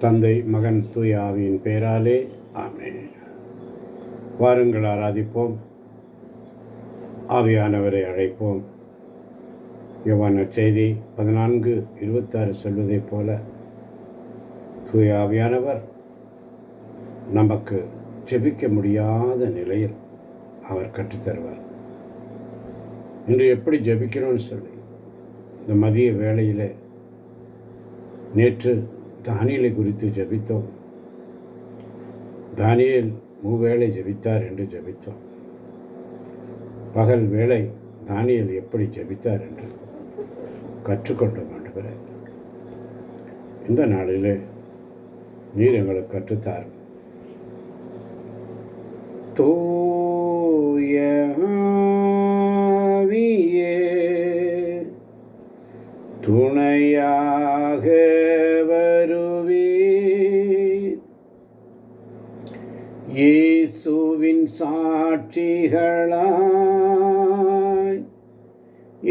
தந்தை மகன் தூய ஆவியின் பெயராலே ஆமென். வாருங்கள் ஆராதிப்போம், ஆவியானவரை அழைப்போம். யோவான் நற்செய்தி 14:26 சொல்வதைப் போல தூய ஆவியானவர் நமக்கு ஜெபிக்க முடியாத நிலையில் அவர் கற்றுத்தருவார். இன்று எப்படி ஜெபிக்கணும்னு சொல்லி இந்த மதிய வேளையில் நேற்று தானியேலை குறித்து ஜெபித்தோம். தானியேல் மூவேளை ஜெபித்தார் என்று ஜெபித்தோம். பகல் வேளை தானியேல் எப்படி ஜெபித்தார் என்று கற்றுக்கொண்டோம். ஆண்டவரே, இந்த நாளிலே நீர் எங்களுக்கு கற்றுத்தார். தூய ஆவியே துணையாக வருவீர், இயேசுவின் சாட்சிகளாய்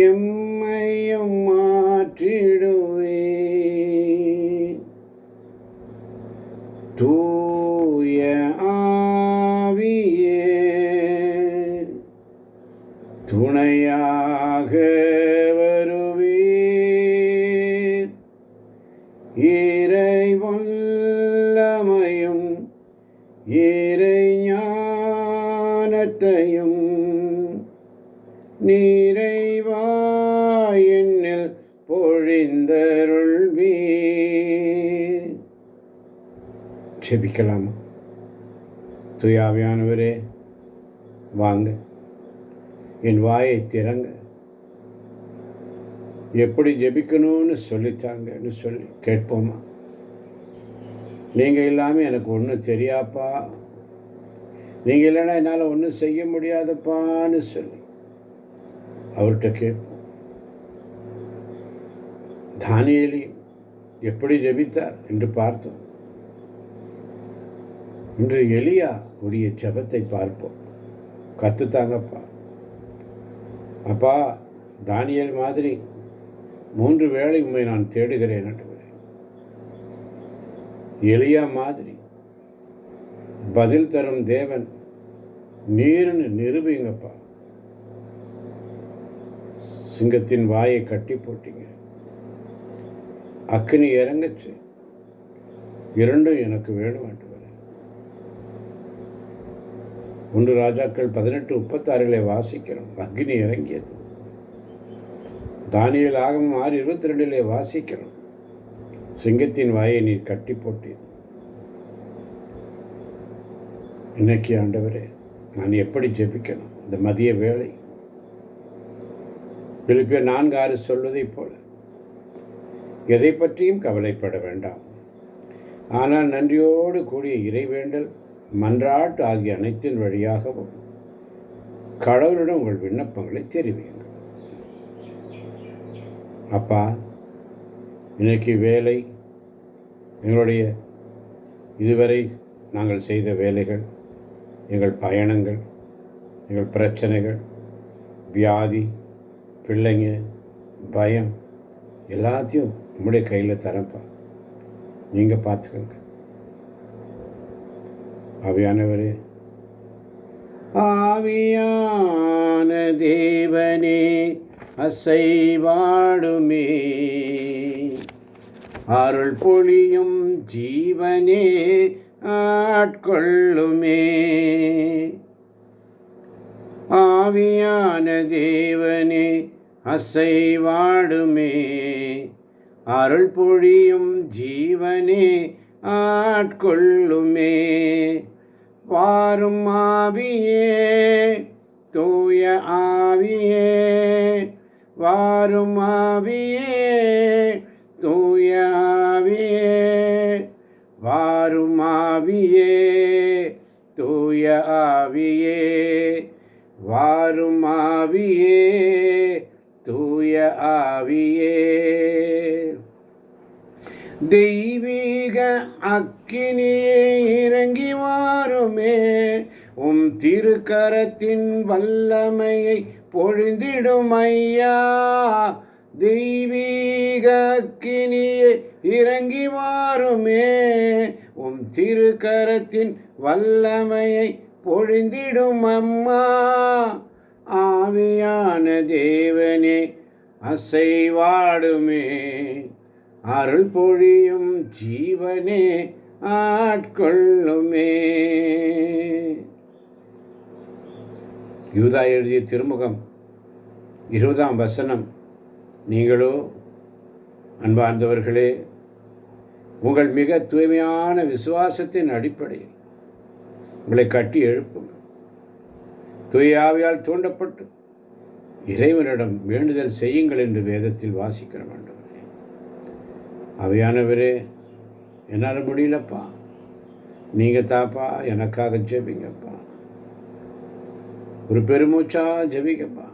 எம்மையும் மாற்றிடுவீர். தூய ஆவியே துணையாக வருவீர், இறை வல்லமையும் இறை ஞானத்தையும் நிறைவாய் என்னில் பொழிந்தருள்வீர். ஜெபிக்கலாமா? தூய ஆவியானவரே, வாங்க, என் வாயை திறங்க, எப்படி ஜெபிக்கணும்னு சொல்லித்தாங்கன்னு சொல்லி கேட்போமா? நீங்கள் இல்லாமல் எனக்கு ஒன்றும் தெரியாப்பா, நீங்கள் இல்லைன்னா என்னால் ஒன்றும் செய்ய முடியாதப்பான்னு சொல்லி அவர்கிட்ட கேட்போம். தானியேல் எப்படி ஜெபித்தார் என்று பார்த்தோம். இன்று எலியா உடைய ஜெபத்தை பார்ப்போம். கற்றுத்தாங்கப்பா. அப்பா, தானியேல் மாதிரி 3 வேளை உண்மை நான் தேடுகிறேன். எலியா மாதிரி பதில் தரும் தேவன் நீர்னு நிரூபிங்கப்பா. சிங்கத்தின் வாயை கட்டி போட்டீங்க, அக்கினி இறங்கச்சு, இரண்டும் எனக்கு வேணும். 1 ராஜாக்கள் 18:36 வாசிக்கிறோம், அக்னி இறங்கியது. தானியேல் ஆகமம் 6:22 வாசிக்கிறோம், சிங்கத்தின் வாயை நீர் கட்டி போட்டீர். இன்னைக்கு ஆண்டவரே, நான் எப்படி ஜெபிக்கணும்? இந்த மதிய வேளை பிலிப்பியர் 4:6 சொல்வதைப் போல எதை பற்றியும் கவலைப்பட வேண்டாம், ஆனால் நன்றியோடு கூடிய இறைவேண்டல் மன்றாட்டு ஆகிய அனைத்தின் வழியாகவும் கடவுளிடம் உங்கள் விண்ணப்பங்களை தெரிவியுங்கள். அப்பா, இன்னைக்கு வேலை, எங்களுடைய இதுவரை நாங்கள் செய்த வேலைகள், எங்கள் பயணங்கள், எங்கள் பிரச்சனைகள், வியாதி, பிள்ளைங்க, பயம் எல்லாத்தையும் நம்முடைய கையில் தரப்பா. நீங்கள் பார்த்துக்கோங்க. ஆவியானவரே, ஆவியான தேவனே அசைவாடுமே, அருள் பொழியும் ஜீவனே ஆட்கொள்ளுமே. ஆவியான தேவனே அசைவாடுமே, அருள் பொழியும் ஜீவனே ஆட்கொள்ளுமே. வாரும் ஆவியே, தூய ஆவியே, வாரும் ஆவியே, தூய ஆவியே, வாரும் ஆவியே, தூய ஆவியே, வாரும் ஆவியே, தூய ஆவியே. தெய்வீக அக்கினியே இறங்கி வாருமே, உம் திருக்கரத்தின் வல்லமையை பொழிந்திடும் ஐயா. தெய்வீக அக்கினியே இறங்கி வாருமே, உம் திருக்கரத்தின் வல்லமையை பொழிந்திடும் அம்மா. ஆவியான தேவனே அசைவாடுமே, அருள் பொழியும் ஜீவனே ஆட்கொள்ளுமே. யூதா எழுதிய திருமுகம் 20ஆம் வசனம். நீங்களோ அன்பார்ந்தவர்களே, உங்கள் மிக தூய்மையான விசுவாசத்தின் அடிப்படையில் உங்களை கட்டி எழுப்பும். தூய ஆவியால் தூண்டப்பட்டு இறைவனிடம் வேண்டுதல் செய்யுங்கள் என்று வேதத்தில் வாசிக்கிற ஆண்டவரே. ஆவியானவரே, என்னால் முடியலப்பா, நீங்கள் தாப்பா எனக்காக ஜெபிங்கப்பா, ஒரு பெருமூச்சா ஜெபிக்கப்பா.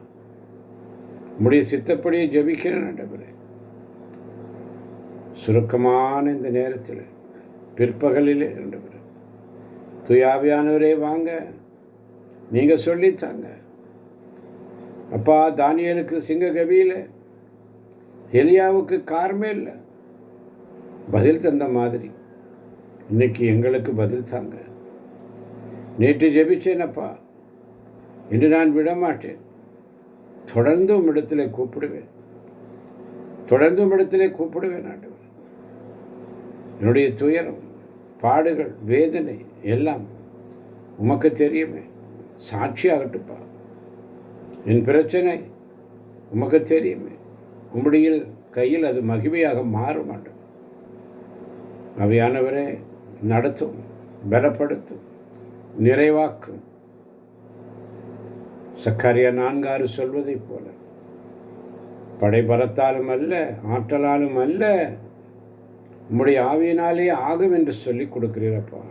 உம்முடைய சித்தப்படியே ஜெபிக்கிறேன் ஆண்டவரே. சுருக்கமான இந்த நேரத்தில் பிற்பகலிலே ஆண்டவரே, தூயாவியானவரே வாங்க, நீங்கள் சொல்லித்தாங்க அப்பா. தானியேலுக்கு சிங்க கவியில், எலியாவுக்கு கார்மேல்ல பதில் தந்த மாதிரி இன்னைக்கு எங்களுக்கு பதில் தாங்க. நேற்று ஜெபிச்சேனப்பா, இன்று நான் விடமாட்டேன். தொடர்ந்து உம்மிடத்திலே கூப்பிடுவேன், தொடர்ந்து உம்மிடத்திலே கூப்பிடுவேன் ஆண்டவர். என்னுடைய துயரம், பாடுகள், வேதனை எல்லாம் உமக்கு தெரியுமே, சாட்சியாகட்டுப்பா. என் பிரச்சனை உமக்கு தெரியுமே, உம்முடைய கையில் அது மகிமையாக மாறும் ஆண்டவர். ஆவியானவரே நடத்தும், பலப்படுத்தும், நிறைவாக்கும். சக்கரியா 4:6 சொல்வதைப் போல, படைபலத்தாலும் அல்ல, ஆற்றலாலும் அல்ல, உம்முடைய ஆவியினாலே ஆகும் என்று சொல்லிக் கொடுக்கிறீரப்பா.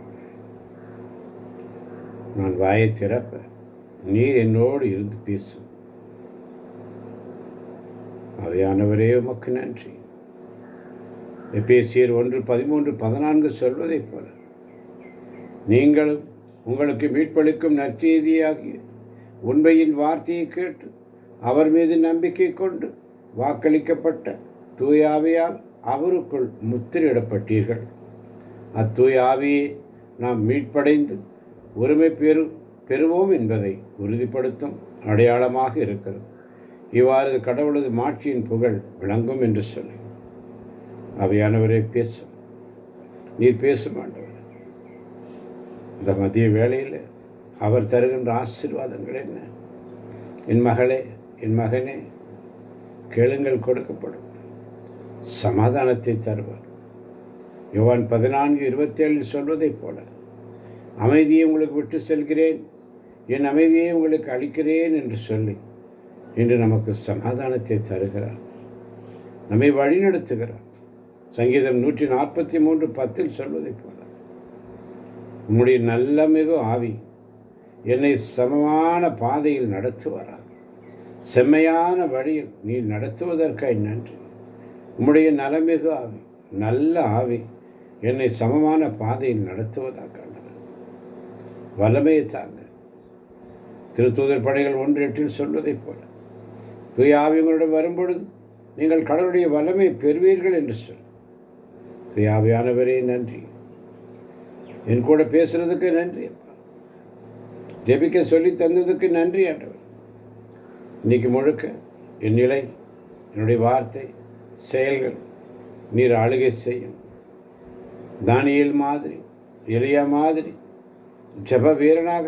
நான் வாயை திறப்ப நீர் என்னோடு இருந்து பேசும். ஆவியானவரே உமக்கு நன்றி. எபேசியர் 1:13-14 சொல்வதைப் போல, நீங்களும் உங்களுக்கு மீட்பளிக்கும் நற்செய்தியாகிய உண்மையின் வார்த்தையை கேட்டு அவர் மீது நம்பிக்கை கொண்டு வாக்களிக்கப்பட்ட தூய ஆவியால் அவருக்குள் முத்திரையிடப்பட்டீர்கள். அத்தூய ஆவியை நாம் மீட்படைந்து ஒருமை பெறுவோம் என்பதை உறுதிப்படுத்தும் அடையாளமாக இருக்கிறது. இவ்வாறு கடவுளது மாட்சியின் புகழ் விளங்கும் என்று சொல்லி, ஆவியானவரே பேசும், நீர் பேசும் ஆண்டவர். இந்த மதிய வேளையில் அவர் தருகின்ற ஆசீர்வாதங்கள் என்ன? என் மகளே, என் மகனே, கேளுங்கள் கொடுக்கப்படும். சமாதானத்தை தருவார். யோவான் 14:27 சொல்வதைப் போல, அமைதியை உங்களுக்கு விட்டு செல்கிறேன், என் அமைதியை உங்களுக்கு அளிக்கிறேன் என்று சொல்லி இன்று நமக்கு சமாதானத்தை தருகிறார், நம்மை வழிநடத்துகிறார். சங்கீதம் 143:10 சொல்வதைப் போல, உம்முடைய நல்ல மிகு ஆவி என்னை சமமான பாதையில் நடத்துவாரா, செம்மையான வழியில் நீ நடத்துவதற்காய் நன்றி. உம்முடைய நலமிகு ஆவி, நல்ல ஆவி என்னை சமமான பாதையில் நடத்துவதாக வல்லமையை தாங்க. திருத்தூதர் படைகள் 1:8 சொல்வதைப் போல, தூய ஆவி உங்களிடம் வரும்பொழுது நீங்கள் கடவுளுடைய வல்லமை பெறுவீர்கள் என்று சொல். தூய ஆவியானவரே நன்றி. என் கூட பேசுறதுக்கு நன்றி அப்பா. ஜெபிக்க சொல்லி தந்ததுக்கு நன்றி ஆண்டவர். இன்னைக்கு முழுக்க என் நிலை, என்னுடைய வார்த்தை, செயல்கள் நீர் ஆளுகை செய்யும். தானியேல் மாதிரி, எலியா மாதிரி ஜெப வீரனாக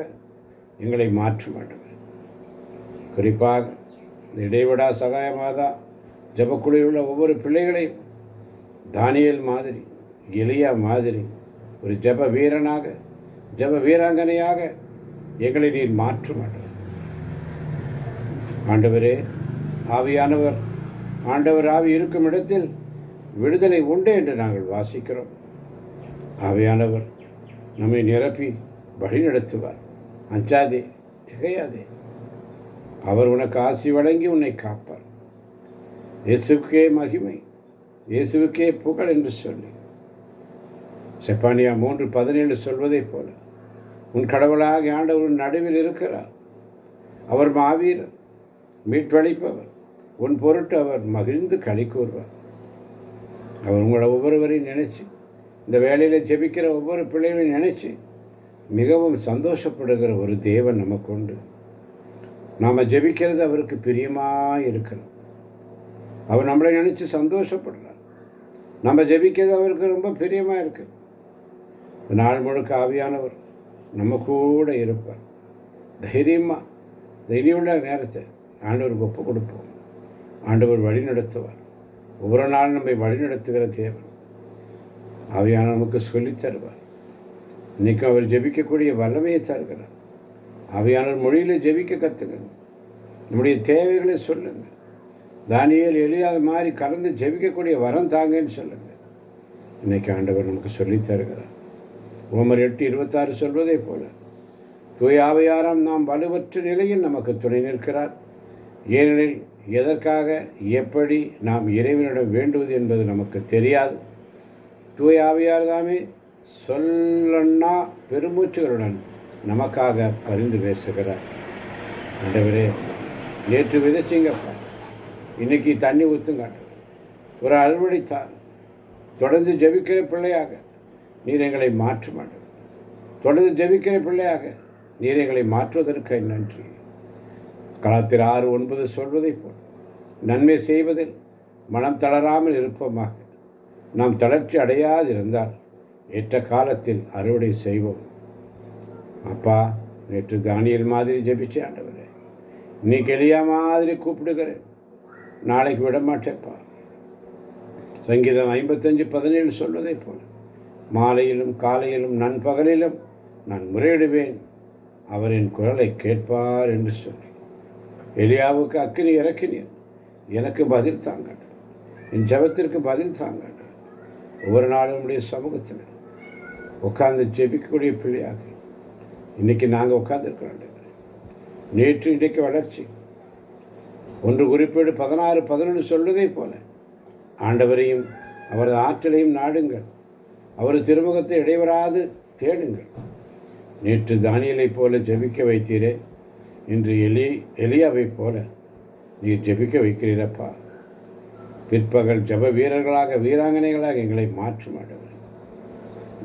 எங்களை மாற்ற ஆண்டவர். குறிப்பாக இந்த இடைவிடா சகாய மாதா ஜெபக்குழுவில் உள்ள ஒவ்வொரு பிள்ளைகளையும் தானியேல் மாதிரி, எலியா மாதிரி ஒரு ஜெப வீரனாக, ஜெப வீராங்கனையாக எங்களை நீர் மாற்ற ஆண்டவர். ஆண்டவரே, ஆவியானவர், ஆண்டவர் ஆவி இருக்கும் இடத்தில் விடுதலை உண்டு என்று நாங்கள் வாசிக்கிறோம். ஆவியானவர் நம்மை நிரப்பி வழிநடத்துவார். அஞ்சாதே, திகையாதே. அவர் உனக்கு ஆசி வழங்கி உன்னை காப்பார். இயேசுக்கே மகிமை, இயேசுக்கே புகழ் என்று சொல்லி செப்பானியா 3:17 சொல்வதைப் போல, உன் கடவுளாக ஆண்டவர் நடுவில் இருக்கிறார். அவர் மாவீரர், மீட்பளிப்பவர், உன் பொருட்டு அவர் மகிழ்ந்து களி கூறுவார். அவர் உங்களை ஒவ்வொருவரையும் நினைச்சு, இந்த வேலையில் ஜெபிக்கிற ஒவ்வொரு பிள்ளைகளையும் நினைச்சு மிகவும் சந்தோஷப்படுகிற ஒரு தேவன் நமக்கு உண்டு. நாம் ஜெபிக்கிறது அவருக்கு பிரியமாக இருக்கணும். அவர் நம்மளை நினச்சி சந்தோஷப்படுறார். நம்ம ஜெபிக்கிறது அவருக்கு ரொம்ப பிரியமாக இருக்கு. நாள் முழுக்க ஆவியானவர் நம்ம கூட இருப்பார். தைரியமாக தைரியமுள்ள நேரத்தை ஆண்டவருக்கு ஒப்பு கொடுப்போம். ஆண்டவர் வழி நடத்துவார். ஒவ்வொரு நாளும் நம்மை வழி நடத்துகிற தேவன் ஆவியானவர் நமக்கு சொல்லித் தருவார். இன்றைக்கும் அவர் ஜெபிக்கக்கூடிய வல்லமையை தருகிறார். ஆவியானவர் மொழியில் ஜெபிக்க கற்றுக்கணும். நம்முடைய தேவைகளை சொல்லுங்கள். தானியேல் எலியா மாதிரி கலந்து ஜெபிக்கக்கூடிய வரம் தாங்கன்னு சொல்லுங்கள். இன்றைக்கி ஆண்டவர் நமக்கு சொல்லித் தருகிறார். ரோமர் 8:26 சொல்வதை போல தூய ஆவியாராம் நாம் வலுவற்ற நிலையில் நமக்கு துணை நிற்கிறார். ஏனெனில் எதற்காக எப்படி நாம் இறைவனிடம் வேண்டுவது என்பது நமக்கு தெரியாது. தூய ஆவியார் தாமே சொல்லன்னா பெருமூச்சுகளுடன் நமக்காக பரிந்து பேசுகிறார். ஆண்டவரே, நேற்று விதைச்சிங்கப்பா, இன்னைக்கு தண்ணி ஊற்றுங்காட்ட ஒரு அறுவடைத்தார். தொடர்ந்து ஜெபிக்கிற பிள்ளையாக நீர் எங்களை மாற்ற மாட்டோம். தொடர்ந்து ஜெபிக்கிற பிள்ளையாக நீர் எங்களை மாற்றுவதற்கு நன்றி. கலாத்தியர் 6:9 சொல்வதை போல் நன்மை செய்வதில் மனம் தளராமல் இருப்போமாக. நாம் தளர்ச்சி அடையாதிருந்தால் ஏற்ற காலத்தில் அறுவடை செய்வோம். அப்பா, நேற்று தானியேல் மாதிரி ஜெபிச்சே ஆண்டவரே, இன்னைக்கு எலியா மாதிரி கூப்பிடுகிறேன், நாளைக்கு விட மாட்டேப்பா. சங்கீதம் 55:17 சொல்வதை போல மாலையிலும் காலையிலும் நண்பகலிலும் நான் முறையிடுவேன், அவர் என் குரலை கேட்பார் என்று சொல்லி எலியாவுக்கு அக்கினி இறக்கினீர், எனக்கு பதில் தாங்க, என் ஜெபத்திற்கு பதில் தாங்க. ஒவ்வொரு நாளும் நம்முடைய சமூகத்தில் உட்கார்ந்து ஜெபிக்கக்கூடிய பிள்ளையாக இன்றைக்கி நாங்கள் உட்கார்ந்துருக்கிறோம். நேற்று இன்றைக்கு வளர்ச்சி. 1 குறிப்பேடு 16:11 சொல்வதை போல ஆண்டவரையும் அவரது ஆற்றலையும் நாடுங்கள், அவரது திருமுகத்தை இடைவராது தேடுங்கள். நேற்று தானியேலை போல ஜெபிக்க வைத்தீரே, இன்று எலியாவை போல நீர் ஜெபிக்க வைக்கிறீரப்பா. பிற்பகல் ஜப வீரர்களாக வீராங்கனைகளாக எங்களை மாற்றும் ஆண்டவர்.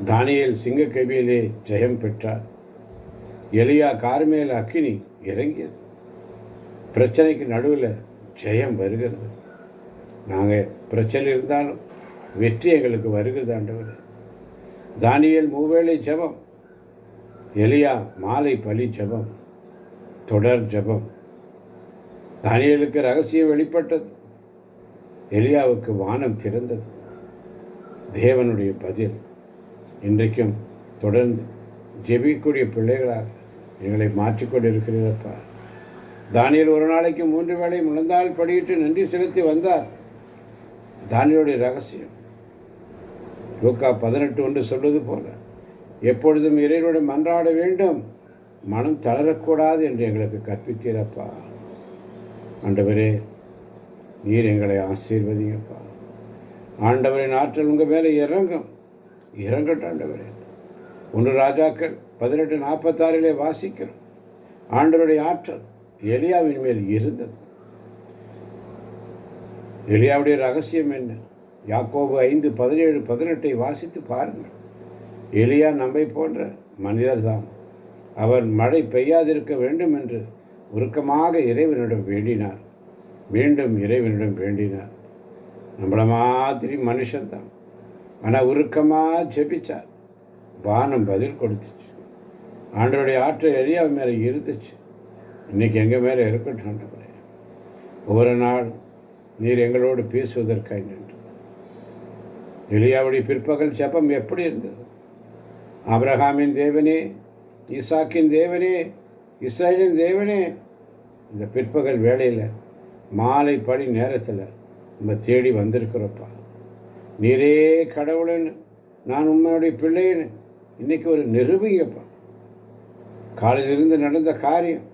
தானியேல் சிங்கக்கவியிலே ஜெயம் பெற்றார். எலியா கார்மேல் அக்கினி இறங்கியது. பிரச்சனைக்கு நடுவில் ஜெயம் வருகிறது. நாங்கள் பிரச்சனை இருந்தாலும் வெற்றி எங்களுக்கு வருகிறது ஆண்டவர். தானியேல் மூவேளை ஜெபம், எலியா மாலை பலி ஜெபம், தொடர் ஜெபம். தானியேலுக்கு ரகசியம் வெளிப்பட்டது, எலியாவுக்கு வானம் திறந்தது. தேவனுடைய பதில். இன்றைக்கும் தொடர்ந்து ஜெபிக்கக்கூடிய பிள்ளைகளாக எங்களை மாற்றிக்கொண்டு இருக்கிறப்பா. தானியேல் ஒரு நாளைக்கு 3 வேளை முழந்தால் படியிட்டு நன்றி செலுத்தி வந்தார். தானியேலுடைய ரகசியம் லூக்கா 18:1 சொல்வது போல எப்பொழுதும் இறைவனிடம் மன்றாட வேண்டும், மனம் தளரக்கூடாது என்று எங்களுக்கு கற்பித்தீரப்பா. ஆண்டவரே, நீர் எங்களை ஆசீர்வதிங்கப்பா. ஆண்டவரின் ஆற்றல் உங்கள் மேலே இறங்கட்டும் ஆண்டவரே. 1 ராஜாக்கள் 18:46 வாசிக்கிறோம். ஆண்டவருடைய ஆற்றல் எலியாவின் மேல் இருந்தது. எலியாவுடைய ரகசியம் என்ன? யாக்கோபு 5:17-18 வாசித்து பாருங்கள். எலியா நம்மை போன்ற மனிதர்தான். அவர் மழை பெய்யாதிருக்க வேண்டும் என்று உருக்கமாக இறைவனிடம் வேண்டினார். மீண்டும் இறைவனிடம் வேண்டினார். நம்மள மாதிரி மனுஷன்தான், ஆனால் உருக்கமாக ஜெபிச்சார். வானம் பதில் கொடுத்துச்சு. ஆண்டவருடைய ஆற்றல் எலியா மேலே இருந்துச்சு. இன்றைக்கி எங்கள் மேலே இருக்கட்டும் ஆண்டவரே. ஒவ்வொரு நாள் நீர் எங்களோடு பேசுவதற்காக நன்றி. எலியாவுடைய பிற்பகல் ஜெபம் எப்படி இருந்தது? ஆபிரகாமின் தேவனே, ஈசாக்கின் தேவனே, இஸ்ரவேலின் தேவனே, இந்த பிற்பகல் வேளையில் மாலை படி நேரத்தில் நம்ம தேடி வந்திருக்கிறோப்பா. நீரே கடவுளன்னு, நான் உண்மையுடைய பிள்ளைன்னு இன்றைக்கி ஒரு நிரூபிங்கப்பா. காலையிலிருந்து நடந்த காரியம்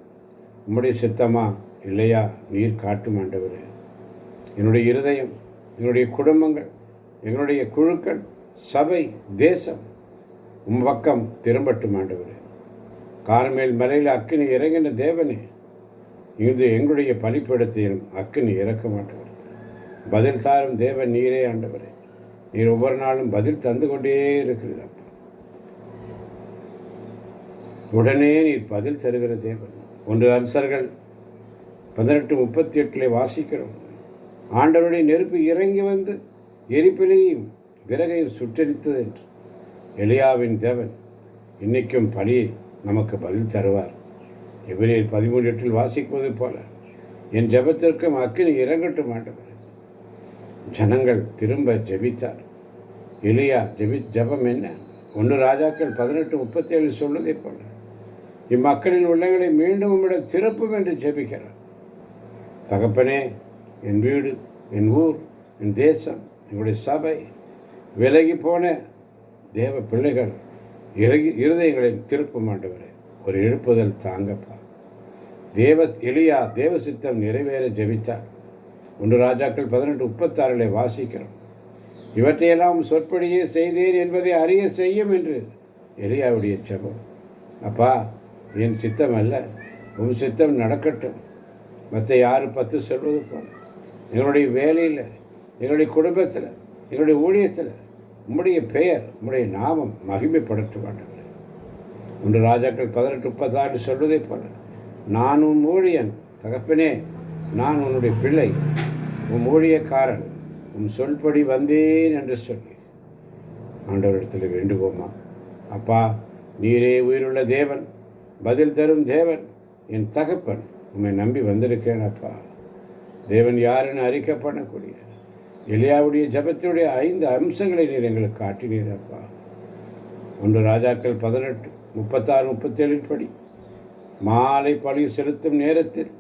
உம்முடைய சித்தமா இல்லையா? நீர் காட்டும் ஆண்டவரே. என்னுடைய இருதயம், என்னுடைய குடும்பங்கள், எங்களுடைய குழுக்கள், சபை, தேசம் உம் பக்கம் திரும்பட்டும் ஆண்டவரே. கார்மேல் மலையில் அக்கினி இறங்கின தேவனே, இது எங்களுடைய பலிப்பீடத்தையும் அக்கினி இறக்க மாட்டவர். பதில் தாரும் தேவன் நீரே ஆண்டவரே. நீர் ஒவ்வொரு நாளும் பதில் தந்து கொண்டே இருக்கிறீர். உடனே நீர் பதில் தருகிற தேவன். 1 அரசர்கள் 18:38 வாசிக்கிறோம். ஆண்டவருடைய நெருப்பு இறங்கி வந்து எரிப்பிலையும் விறகையும் சுட்டரித்தது என்று. எலியாவின் தேவன் இன்னைக்கும் பலி நமக்கு பதில் தருவார். எபிரேயர் 13:8 வாசிப்பது போல என் ஜெபத்திற்கும் அக்கினி இறங்கட்டும் ஆண்டவர். ஜனங்கள் திரும்ப ஜெபித்தார். எலியா ஜெபம் என்ன? 1 ராஜாக்கள் 18:37 சொல்வதை போல இம்மக்களின் உள்ளங்களை மீண்டும் உம்மிடம் திறப்பும் என்று ஜெபிக்கிறார். தகப்பனே, என் வீடு, என் ஊர், என் தேசம், எங்களுடைய சபை, விலகி போன தேவ பிள்ளைகள் இருதயங்களின் திருப்பம் ஆண்டவரே, ஒரு எழுப்புதல் தாங்கப்பா. எலியா தேவ சித்தம் நிறைவேற ஜெபித்தார். 1 ராஜாக்கள் 18:36 வாசிக்கிறோம். இவற்றையெல்லாம் சொற்படியே செய்தேன் என்பதை அறிய செய்யும் என்று எலியாவுடைய ஜெபம். அப்பா, என் சித்தம் அல்ல, உன் சித்தம் நடக்கட்டும். மற்ற 6:10 சொல்வது போல எங்களுடைய வேலையில், எங்களுடைய குடும்பத்தில், எங்களுடைய ஊழியத்தில் உம்முடைய பெயர், உம்முடைய நாமம் மகிமைப்படுத்த வேண்டும். 1 ராஜாக்கள் 18:36 சொல்வதை போல நான் உன் ஊழியன் தகப்பனே, நான் உன்னுடைய பிள்ளை, உன் ஊழியக்காரன், உன் சொல்படி வந்தேன் என்று சொல்லி ஆண்டவரிடத்தில் வேண்டுவோமா? அப்பா, நீரே உயிருள்ள தேவன், பதில் தரும் தேவன், என் தகப்பன், உம்மை நம்பி வந்திருக்கேன் அப்பா. தேவன் யாருன்னு அறிக்கை பண்ணக்கூடிய எலியாவுடைய ஜபத்தினுடைய 5 அம்சங்களை நீர் எங்களுக்கு காட்டினீர் அப்பா. 1 ராஜாக்கள் 18:36-37 படி மாலை பலி செலுத்தும் நேரத்தில்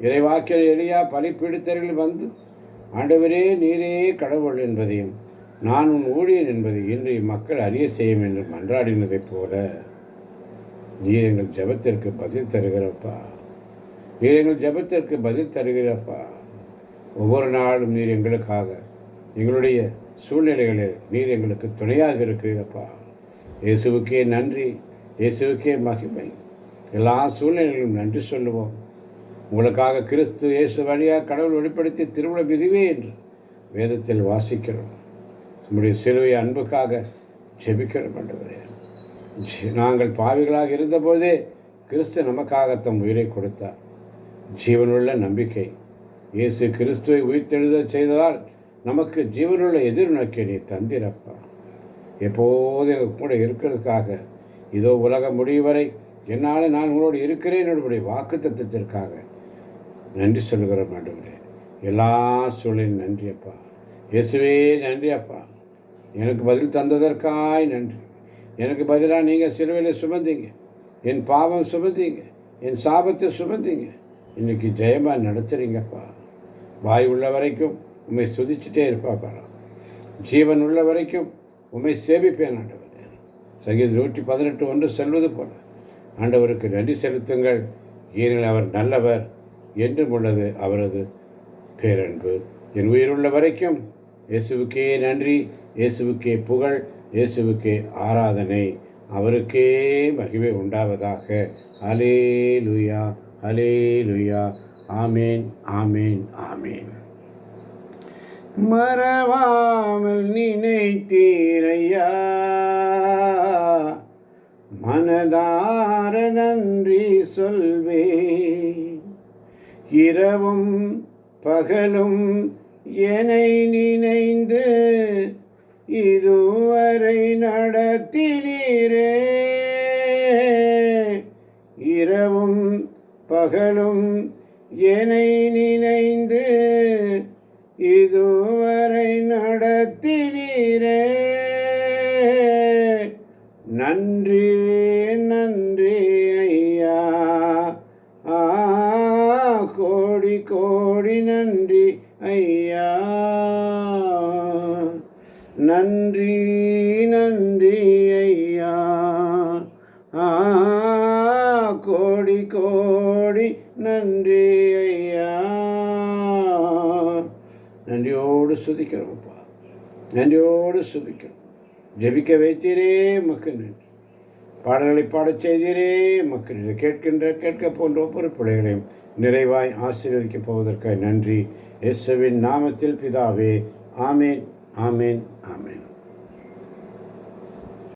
இறைவாக்கிய எலியா பலிப்பீடத்தர்கள் வந்து, ஆண்டவரே நீரே கடவுள் என்பதையும் நான் உன் ஊழியன் என்பதை இன்று மக்கள் அறிய செய்யும் என்று மன்றாடினதைப் போல நீர் எங்கள் ஜபத்திற்கு பதில் தருகிறப்பா. நீர் எங்கள் ஜபத்திற்கு பதில் தருகிறப்பா. ஒவ்வொரு நாளும் நீர் எங்களுக்காக, எங்களுடைய சூழ்நிலைகளில் நீர் எங்களுக்கு துணையாக இருக்கிறீரப்பா. இயேசுவுக்கே நன்றி, இயேசுவுக்கே மகிமை. எல்லா சூழ்நிலைகளிலும் நன்றி சொல்லுவோம். உங்களுக்காக கிறிஸ்து இயேசு வழியாக கடவுள் வெளிப்படுத்தி திருமணம் இதுவே என்று வேதத்தில் வாசிக்கிறோம். நம்முடைய சிலுவை அன்புக்காக ஜெபிக்கிறோம் ஆண்டவரே. நாங்கள் பாவிகளாக இருந்தபோதே கிறிஸ்து நமக்காக தம் உயிரை கொடுத்தார். ஜீவனுள்ள நம்பிக்கை இயேசு கிறிஸ்துவை உயிர்த்தெழுத செய்ததால் நமக்கு ஜீவனுள்ள எதிர்நோக்கி நீ தந்திரப்பா. எப்போது எங்கள் கூட இருக்கிறதுக்காக இதோ உலகம் முடியும் வரை என்னால் நான் உங்களோடு இருக்கிறேன் என்னுடைய வாக்கு தத்துவத்திற்காக நன்றி சொல்கிறோம் ஆண்டவரே. எல்லா சூழலிலும் நன்றி அப்பா. இயேசுவே நன்றி அப்பா. எனக்கு பதில் தந்ததற்காய் நன்றி. எனக்கு பதிலாக நீங்கள் சிலுவையில் சுமந்தீங்க, என் பாவம் சுமந்தீங்க, என் சாபத்தை சுமந்தீங்க. இன்றைக்கி ஜெயமாக நடத்துகிறீங்கப்பா. வாய் உள்ள வரைக்கும் உண்மை சுதிச்சுட்டே இருப்பாப்பா. ஜீவன் உள்ள வரைக்கும் உண்மை சேவிப்பேன் ஆண்டவர். சங்கீதம் 118:1 சொல்வது போல ஆண்டவருக்கு நன்றி செலுத்துங்கள், ஏனெனில் அவர் நல்லவர், என்றும் உள்ளது அவரது பேரன்பு. என் உயிருள்ள வரைக்கும் இயேசுவுக்கே நன்றி, இயேசுவுக்கே புகழ், இயேசுவுக்கே ஆராதனை, அவருக்கே மகிமை உண்டாவதாக. அல்லேலூயா, அல்லேலூயா, ஆமேன், ஆமேன், ஆமேன். மறவாமல் நினைத்தீரையா, மனதார நன்றி சொல்வேன். இரவும் பகலும் என்னை நினைந்து இதுவரை நடத்தினீரே. இரவும் பகலும் என்னை நினைந்து இதுவரை நடத்தினீரே. நன்றி நன்றி ஐயா, கோடி கோடி நன்றி ஐயா. நன்றி நன்றி ஐயா, கோடி கோடி நன்றி ஐயா. நன்றியோடு சுதிக்கிறோம்ப்பா, நன்றியோடு சுதிக்கிறோம். ஜெபிக்க வைத்தீரே மக்கள் நன்றி. பாடல்களை பாடச் செய்தீரே. மக்கள் இதை கேட்க போன்ற ஒவ்வொரு பிள்ளைகளையும் நிறைவாய் ஆசீர்வதிக்கப் போவதற்காக நன்றி. இயேசுவின் நாமத்தில் பிதாவே. ஆமேன், ஆமேன், ஆமேன்.